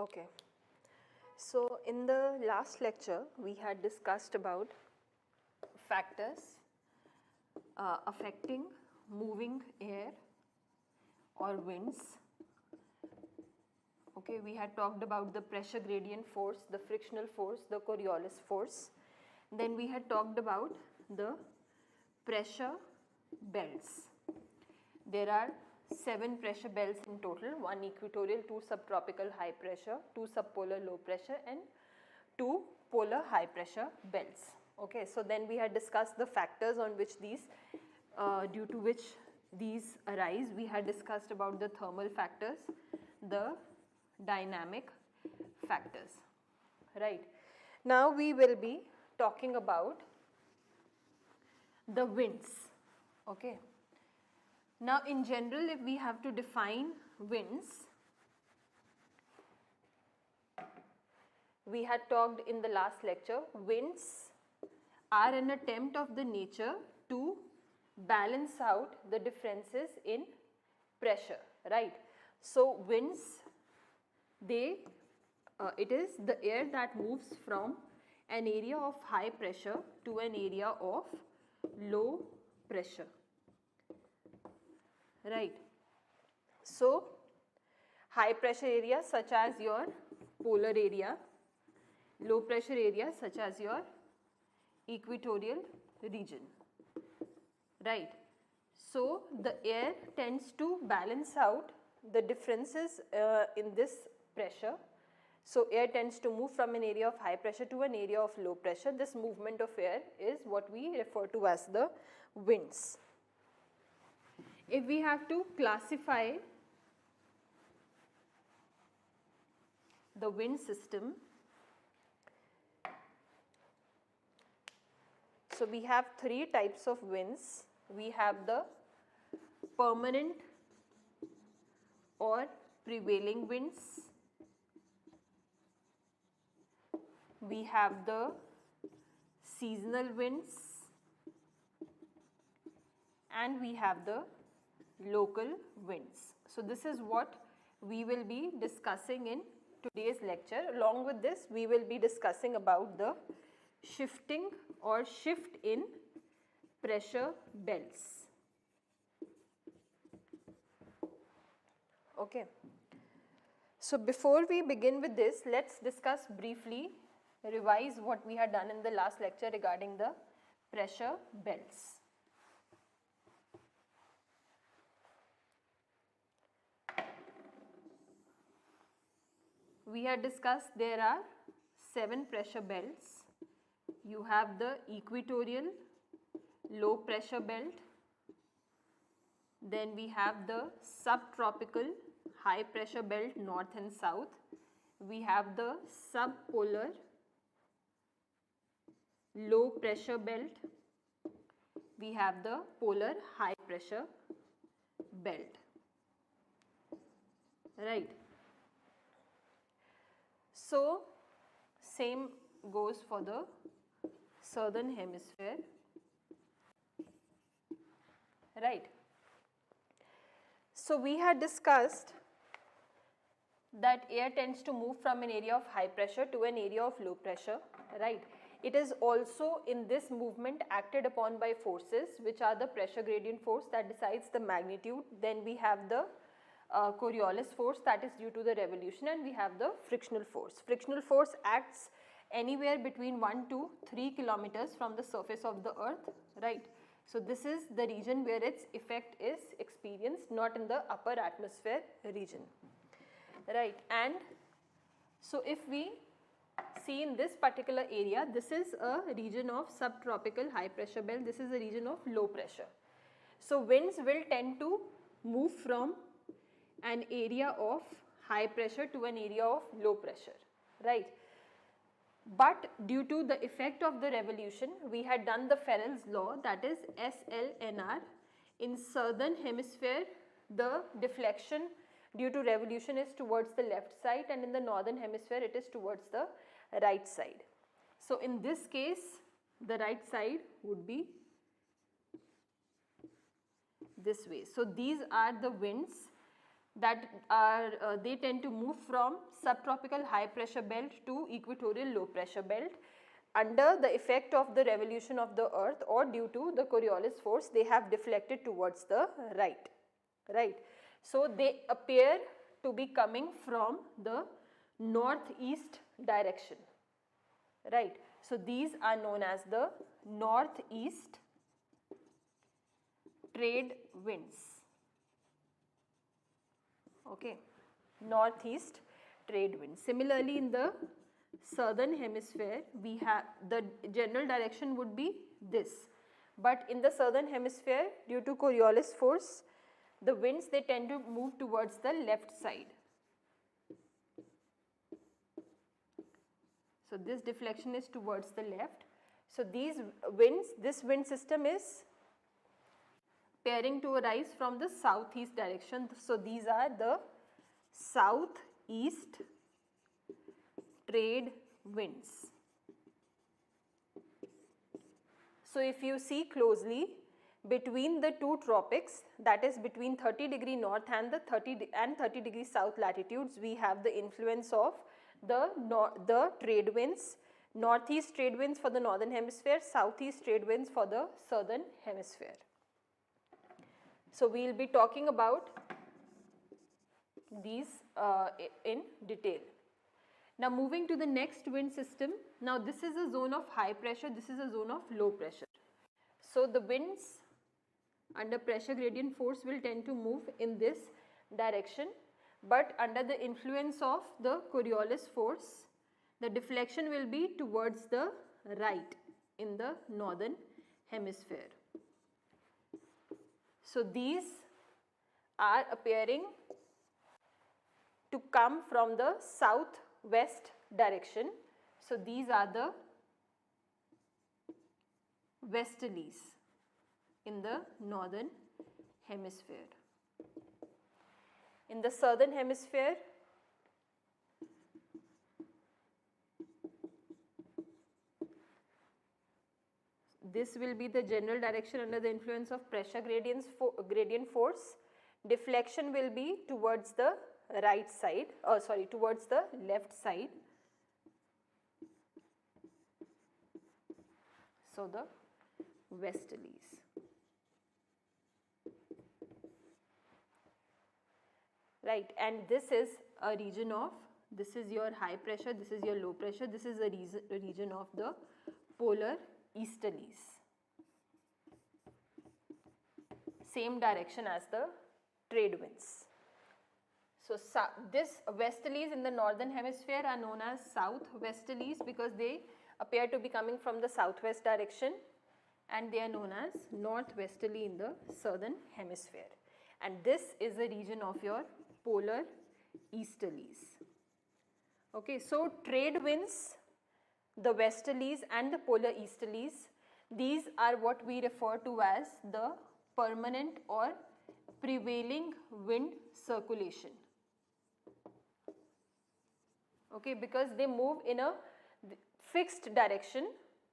Okay. So in the last lecture we had discussed about factors affecting moving air or winds. Okay, we had talked about the pressure gradient force, the frictional force, the Coriolis force. Then we had talked about the pressure belts. There are 7 pressure belts in total, 1 equatorial, 2 subtropical high pressure, 2 subpolar low pressure and 2 polar high pressure belts. Okay, so then we had discussed the factors on which these, due to which these arise. We had discussed about the thermal factors, the dynamic factors, right. Now we will be talking about the winds, okay. Now in general, if we have to define winds, we had talked in the last lecture, winds are an attempt of the nature to balance out the differences in pressure, right. So winds, it is the air that moves from an area of high pressure to an area of low pressure, right. So high pressure areas such as your polar area, low pressure areas such as your equatorial region, right. So the air tends to balance out the differences in this pressure. So air tends to move from an area of high pressure to an area of low pressure. This movement of air is what we refer to as the winds. If we have to classify the wind system, so we have 3 types of winds. We have the permanent or prevailing winds, we have the seasonal winds, and we have the local winds. So this is what we will be discussing in today's lecture. Along with this, we will be discussing about the shifting or shift in pressure belts. Okay. So before we begin with this, let's discuss briefly, revise what we had done in the last lecture regarding the pressure belts. We had discussed there are 7 pressure belts. You have the equatorial low pressure belt, then we have the subtropical high pressure belt north and south, we have the subpolar low pressure belt, we have the polar high pressure belt, right. So same goes for the southern hemisphere, right. So we had discussed that air tends to move from an area of high pressure to an area of low pressure, right. It is also in this movement acted upon by forces which are the pressure gradient force that decides the magnitude, then we have the Coriolis force that is due to the revolution, and we have the frictional force. Frictional force acts anywhere between 1 to 3 kilometers from the surface of the earth, right. So this is the region where its effect is experienced, not in the upper atmosphere region, right. And so if we see in this particular area, this is a region of subtropical high pressure belt, this is a region of low pressure. So winds will tend to move from an area of high pressure to an area of low pressure, right. But due to the effect of the revolution, we had done the Ferrel's law, that is SLNR. In southern hemisphere, the deflection due to revolution is towards the left side, and in the northern hemisphere it is towards the right side. So in this case, the right side would be this way. So these are the winds that are they tend to move from subtropical high pressure belt to equatorial low pressure belt under the effect of the revolution of the earth, or due to the Coriolis force they have deflected towards the right, right. So they appear to be coming from the northeast direction, right. So these are known as the northeast trade winds, okay, northeast trade wind. Similarly, in the southern hemisphere we have the general direction would be this, but in the southern hemisphere due to Coriolis force the winds they tend to move towards the left side. So this deflection is towards the left. So these winds, this wind system is appearing to arise from the southeast direction. So these are the southeast trade winds. So if you see closely, between the two tropics, that is between 30° north and the 30° south latitudes, we have the influence of the trade winds, northeast trade winds for the northern hemisphere, southeast trade winds for the southern hemisphere. So we will be talking about these in detail. Now moving to the next wind system. Now this is a zone of high pressure, this is a zone of low pressure. So the winds under pressure gradient force will tend to move in this direction, but under the influence of the Coriolis force the deflection will be towards the right in the northern hemisphere. So these are appearing to come from the southwest direction. So these are the westerlies in the northern hemisphere. In the southern hemisphere, this will be the general direction under the influence of pressure gradient force. Deflection will be towards the right side, towards the left side. So the westerlies. Right, and this is a region of, this is your high pressure, this is your low pressure, this is a region of the polar easterlies. Same direction as the trade winds. So this westerlies in the northern hemisphere are known as southwesterlies because they appear to be coming from the southwest direction, and they are known as northwesterly in the southern hemisphere. And this is the region of your polar easterlies. Okay, so trade winds, the westerlies and the polar easterlies, these are what we refer to as the permanent or prevailing wind circulation. Okay, because they move in a fixed direction